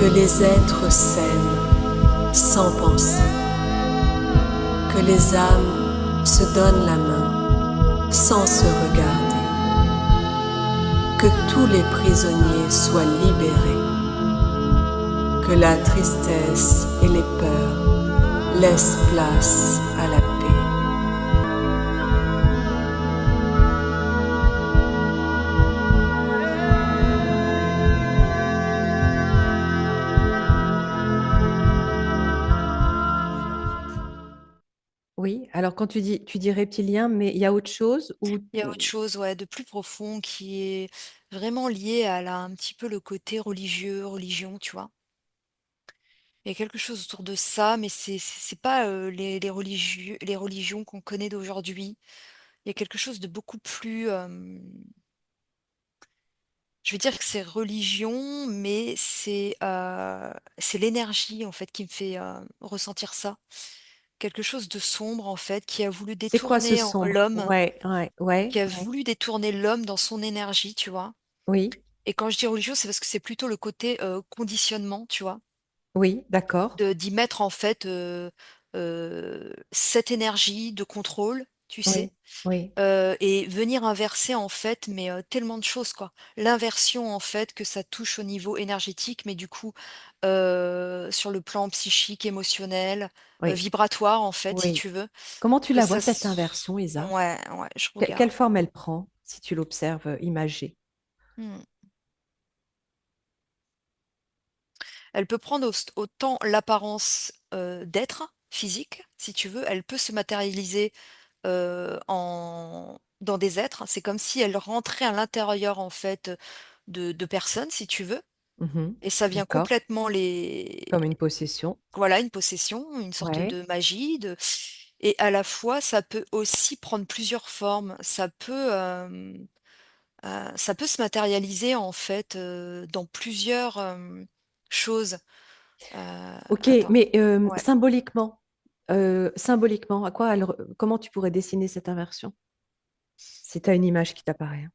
Que les êtres s'aiment sans penser, que les âmes se donnent la main sans se regarder, que tous les prisonniers soient libérés, que la tristesse et les peurs laissent place à la paix. Oui, alors quand tu dis reptilien, mais il y a autre chose ou Il y a autre chose, ouais, de plus profond qui est vraiment lié à un petit peu le côté religieux, religion, tu vois? Il y a quelque chose autour de ça, mais c'est pas, les religions qu'on connaît d'aujourd'hui. Il y a quelque chose de beaucoup plus, je vais dire que c'est religion, mais c'est l'énergie, en fait, qui me fait, ressentir ça. Quelque chose de sombre, en fait, c'est quoi ce sombre? l'homme, Ouais, ouais, ouais, qui a ouais. voulu détourner l'homme dans son énergie, tu vois? Oui, Et quand je dis religieux, c'est parce que c'est plutôt le côté, conditionnement, tu vois? oui, d'accord. De d'y mettre en fait, cette énergie de contrôle, tu sais? Oui, oui. Et venir inverser en fait, mais tellement de choses quoi. L'inversion en fait que ça touche au niveau énergétique, mais du coup, sur le plan psychique, émotionnel, Oui, vibratoire en fait si oui. tu veux, Comment tu que la vois, ça cette s inversion, Isa? ouais, ouais, je Quelle regarde. forme elle prend, si tu l'observes imagée? Mmh. Elle peut prendre autant l'apparence, d'être physique, si tu veux, elle peut se matérialiser, en dans des êtres. C'est comme si elle rentrait à l'intérieur, en fait, de personnes, si tu veux, Mhm. et ça vient D'accord. complètement les Comme une possession. voilà, une possession, une sorte Ouais. de magie, et à la fois, ça peut aussi prendre plusieurs formes. Ça peut se matérialiser, en fait, dans plusieurs, choses. Ok, Attends, mais ouais. symboliquement, comment tu pourrais dessiner cette inversion? Si tu as une image qui t'apparaît, hein.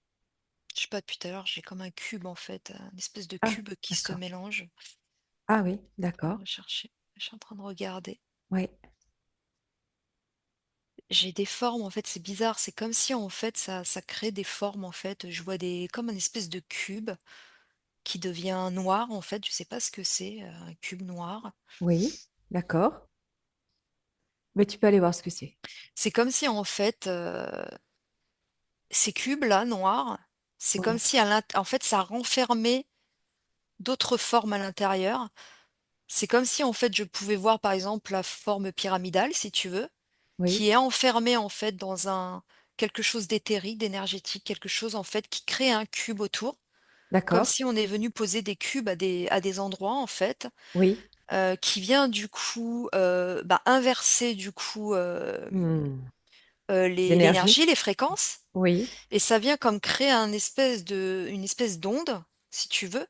Je sais pas, depuis tout à l'heure, j'ai comme un cube, en fait, une espèce de Ah, cube qui se d'accord. mélange. Ah oui, Je vais d'accord. rechercher. Je suis en train de regarder. Oui. J'ai des formes, en fait, c'est bizarre. C'est comme si, en fait, ça crée des formes, en fait. Je vois comme un espèce de cube qui devient noir, en fait. Je sais pas ce que c'est, un cube noir. Oui, d'accord. Mais tu peux aller voir ce que c'est. C'est comme si, en fait, ces cubes-là, noirs, c'est comme Oui, si, en fait, ça renfermait d'autres formes à l'intérieur. C'est comme si, en fait, je pouvais voir, par exemple, la forme pyramidale, si tu veux, oui, qui est enfermée, en fait, dans quelque chose d'éthérique, d'énergétique, quelque chose, en fait, qui crée un cube autour. Comme d'accord. si on est venu poser des cubes à des endroits, en fait, Oui. qui vient du coup, bah, inverser du coup, Hmm. L'énergie. l'énergie, les fréquences, Oui, et ça vient comme créer une espèce d'onde, si tu veux.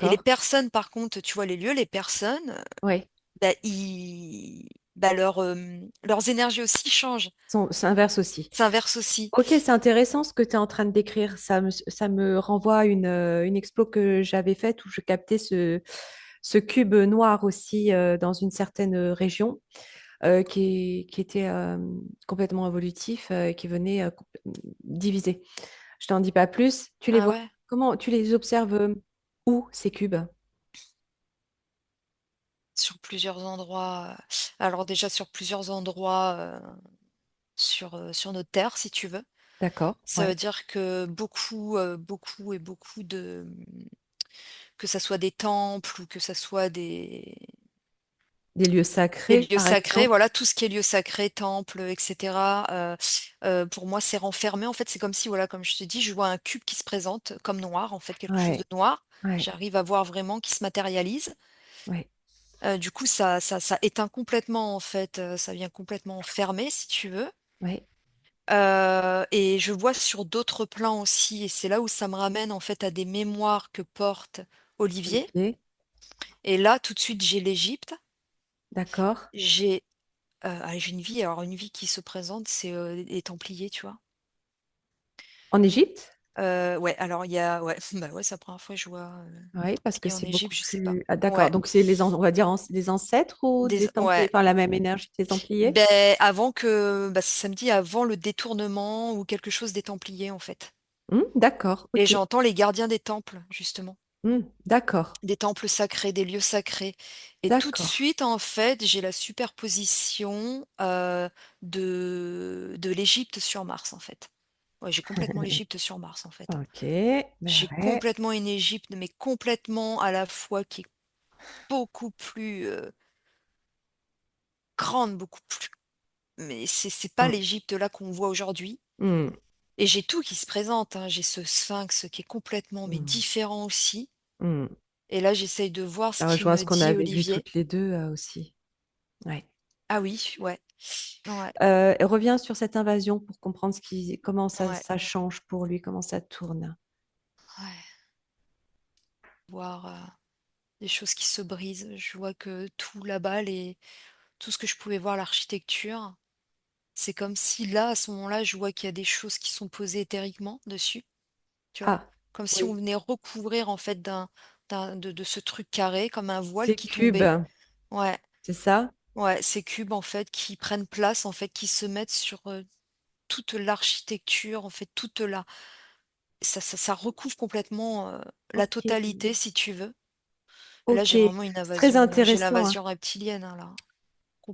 Et les d'accord. personnes, par contre, tu vois les lieux, les personnes, Oui. bah, bah, leurs énergies aussi changent, S'inverse aussi. s'inversent aussi. Ok, c'est intéressant ce que tu es en train de décrire. Ça me renvoie à une expo que j'avais faite où je captais ce cube noir aussi dans une certaine région qui était complètement évolutif qui venait diviser. Je t'en dis pas plus. Tu les Ah vois ouais? comment tu les observes où ces cubes? Sur plusieurs endroits, alors déjà sur plusieurs endroits, sur notre terre, si tu veux. D'accord, Ça veut ouais. dire que beaucoup et beaucoup que ça soit des temples ou que ça soit Des lieux des sacrés, lieux par sacrés, exemple. voilà, tout ce qui est lieu sacré, temple, et cetera, pour moi, c'est renfermé. En fait, c'est comme si, voilà, comme je te dis, je vois un cube qui se présente comme noir, en fait, quelque chose de Ouais, noir. ouais, J'arrive à voir vraiment qui se matérialise. ouais, Du coup, ça éteint complètement, en fait, ça vient complètement fermer, si tu veux. ouais. Et je vois sur d'autres plans aussi, et c'est là où ça me ramène, en fait, à des mémoires que porte Olivier. Olivier, Et là, tout de suite, j'ai l'Égypte. d'accord. J'ai j'ai une vie, alors une vie qui se présente, c'est les Templiers, tu vois. En Égypte? Ouais, alors il y a, ouais, bah ouais, c'est la première fois que je vois Oui, parce que qui est en c'est Égypte, beaucoup je sais pas. plus. Ah, d'accord. Ouais, Donc, c'est on va dire des ancêtres ou des Templiers, ouais. enfin la même énergie que les Templiers? Ben avant que, bah, c'est samedi avant le détournement ou quelque chose des Templiers en fait. D'accord, Et ok. j'entends les gardiens des temples justement, D'accord, des temples sacrés, des lieux sacrés. Et tout de d'accord. suite en fait, j'ai la superposition de l'Égypte sur Mars en fait. Ouais, j'ai complètement l'Égypte sur Mars en fait. Ok, ben J'ai ouais. complètement une Égypte, mais complètement à la fois qui est beaucoup plus grande, beaucoup plus. Mais c'est pas Mm, l'Égypte là qu'on voit aujourd'hui. mm, Et j'ai tout qui se présente, hein. J'ai ce sphinx qui est complètement mais mm, différent aussi. mm. Et là, j'essaye de voir ce Ça qu'il rejoint ce me qu'on dit, avait vu Olivier. toutes les deux aussi. Ouais. Ah oui, ouais, ouais, Reviens sur cette invasion pour comprendre comment ouais, ça change pour lui, comment ça tourne. ouais. Voir des choses qui se brisent. Je vois que tout là-bas, tout ce que je pouvais voir, l'architecture, c'est comme si là, à ce moment-là, je vois qu'il y a des choses qui sont posées éthériquement dessus, tu vois. Ah, Comme si on oui. venait recouvrir en fait de ce truc carré, comme un voile Ces qui cubes, tombait. Ouais, c'est ça? ouais, ces cubes en fait qui prennent place, en fait, qui se mettent sur toute l'architecture, en fait, toute la. Ça recouvre complètement la Ok. totalité, si tu veux. Et là, Ok. j'ai vraiment une C'est très invasion. J'ai intéressant, hein. l'invasion reptilienne, hein, là,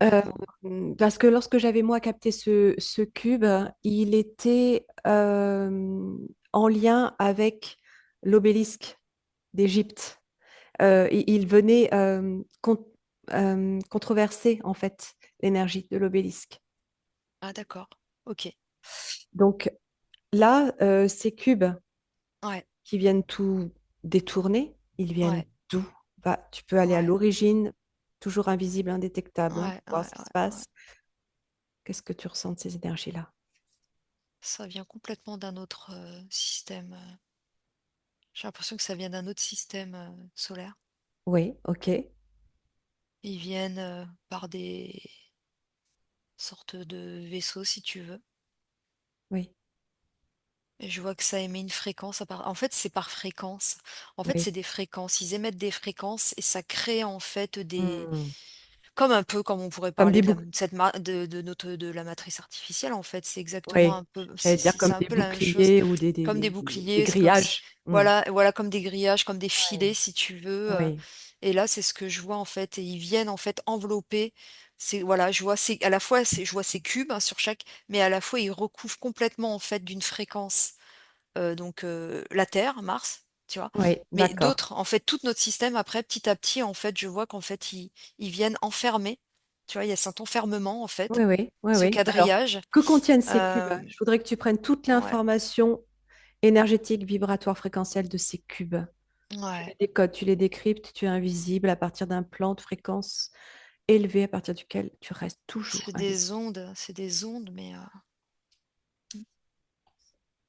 Euh, complètement, quoi. Parce que lorsque j'avais moi capté ce cube, il était en lien avec l'obélisque d'Égypte. Il venait controverser en fait l'énergie de l'obélisque. Ah, d'accord. Ok. Donc là, ces cubes Ouais, qui viennent tout détourner, ils viennent ouais, d'où? Bah, tu peux aller à ouais, l'origine, toujours invisible, indétectable, hein, ouais, pour ouais, voir ce qui se ouais, ouais. passe. Qu'est-ce que tu ressens de ces énergies-là? Ça vient complètement d'un autre système. J'ai l'impression que ça vient d'un autre système solaire. Oui, ok, Ils viennent par des sortes de vaisseaux, si tu veux. oui, Et je vois que ça émet une fréquence. En fait, c'est par fréquence. En fait, oui. c'est des fréquences. Ils émettent des fréquences et ça crée en fait des. Hmm. Comme un peu comme on pourrait Comme parler des de la, boucles. De la matrice artificielle. En fait, c'est exactement Oui, un peu. j'allais dire C'est comme un des peu la même chose. boucliers ou Comme des des boucliers. C'est comme si. grillages. Hmm. Voilà, voilà, comme des grillages, comme des filets, si tu veux. Oui, Et là, c'est ce que je vois en fait. Et ils viennent en fait envelopper. C'est voilà, je vois à la fois je vois ces cubes hein, sur chaque, mais à la fois ils recouvrent complètement en fait d'une fréquence donc la Terre, Mars, tu vois. oui, Mais d'accord. d'autres, en fait, tout notre système, après, petit à petit, en fait, je vois qu'en fait, ils viennent enfermer. Tu vois, il y a cet enfermement, en Oui, fait, oui, oui, ce oui. Alors, quadrillage. que contiennent ces cubes? Euh, Je voudrais que tu prennes toute ouais, l'information énergétique, vibratoire, fréquentielle de ces cubes. Tu ouais. les décodes, tu les décryptes, tu es invisible à partir d'un plan de fréquence élevé à partir duquel tu restes toujours invisible. C'est des ondes, mais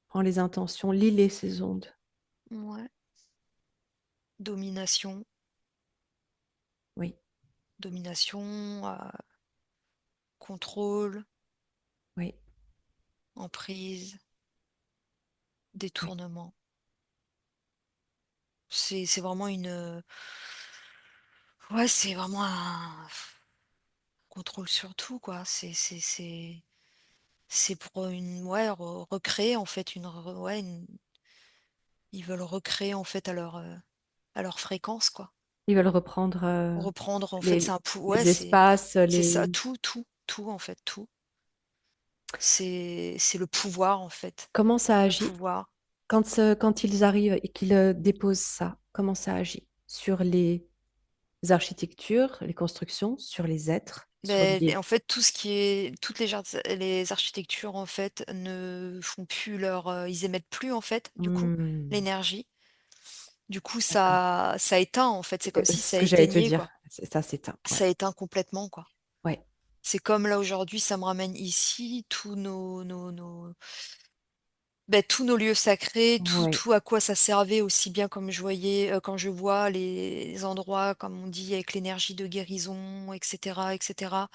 Prends les intentions, lis-les ces ondes. ouais. Domination, Oui, domination, contrôle, oui, emprise, oui. détournement. C'est vraiment une. Ouais, c'est vraiment un contrôle sur tout, quoi. C'est pour une ouais, recréer en fait ouais, ils veulent recréer en fait à leur fréquence quoi. Ils veulent reprendre Reprendre en fait c'est un ouais, les espaces, c'est ça les... tout en fait tout. C'est le pouvoir en fait. Comment ça Le agit pouvoir. quand ils arrivent et qu'ils déposent ça? Comment ça agit sur les architectures, les constructions, sur les êtres, sur Mais les... en fait tout ce qui est toutes les architectures en fait ne font plus leur ils émettent plus en fait du coup Hmm, l'énergie. Du coup d'accord. ça éteint en fait, c'est comme C'est si ce ça que j'allais te éteignait dire. quoi. Ça, c'est un... Ouais, Ça éteint complètement quoi. ouais. C'est comme là aujourd'hui, ça me ramène ici, Ben, tous nos lieux sacrés, Ouais, tout à quoi ça servait, aussi bien comme je voyais, quand je vois les endroits, comme on dit, avec l'énergie de guérison, et cetera, et cetera.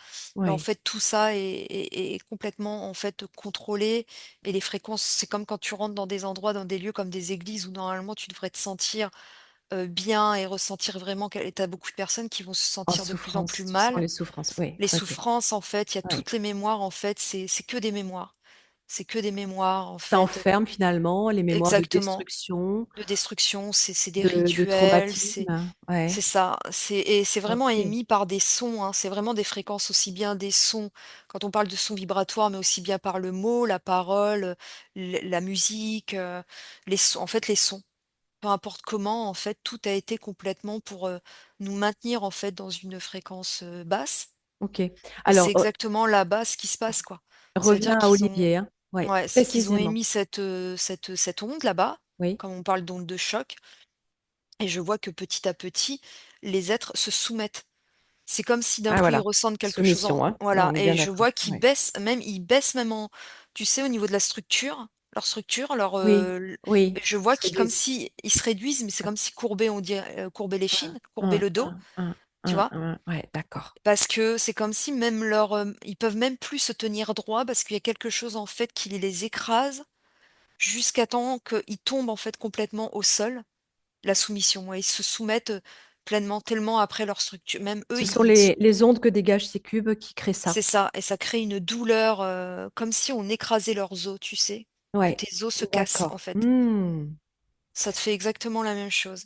Ben, en ouais. fait, tout ça est complètement, en fait, contrôlé, et les fréquences, c'est comme quand tu rentres dans des endroits, dans des lieux comme des églises où normalement tu devrais te sentir, bien et ressentir vraiment quel et tu beaucoup de personnes qui vont se En sentir de plus en plus souffrance, tu sens mal. les souffrances. Oui, Les OK. souffrances, en fait, il y a Ouais. toutes les mémoires, en fait, c'est que des mémoires. C'est que des mémoires, en Ça fait. enferme finalement les mémoires de Exactement. destruction, De destruction, c'est des de rituels, traumatisme. c'est Ouais, ça. C'est vraiment OK, émis par des sons, hein, c'est vraiment des fréquences, aussi bien des sons, quand on parle de sons vibratoires, mais aussi bien par le mot, la parole, la musique, les sons, en fait, les sons. Peu importe comment, en fait, tout a été complètement pour, nous maintenir, en fait, dans une fréquence, basse, OK. et c'est Alors, exactement là-bas ce qui se passe, quoi. Ça veut dire reviens à qu'ils ont Olivier, hein. Ouais, ouais, c'est qu'ils ont précisément. émis cette onde là-bas, Oui. comme on parle d'onde de choc, et je vois que petit à petit, les êtres se soumettent. C'est comme si d'un Ah coup ils voilà, ressentent quelque chose en soumission, hein. voilà, On est et bien je d'accord. vois qu'ils Ouais. baissent même en tu sais, au niveau de la structure, leur structure, leur, Oui, oui, je ils vois se qu'ils comme réduisent. si ils se réduisent, mais c'est comme si courbaient, on dirait, courber les Hein, chines, courber hein, le dos, hein, hein, tu hein, vois? hein. Ouais, d'accord. Parce que c'est comme si même leur, ils peuvent même plus se tenir droit parce qu'il y a quelque chose, en fait, qui les écrase jusqu'à temps qu'ils tombent, en fait, complètement au sol. La soumission, ouais, ils se soumettent, pleinement, tellement après leur structure même eux, Ce sont ils s les ondes que dégagent ces cubes qui créent ça. c'est ça, et ça crée une douleur, comme si on écrasait leurs os, tu sais? Que Ouais, tes os se cassent, en d'accord. fait. Mmh. Ça te fait exactement la même chose.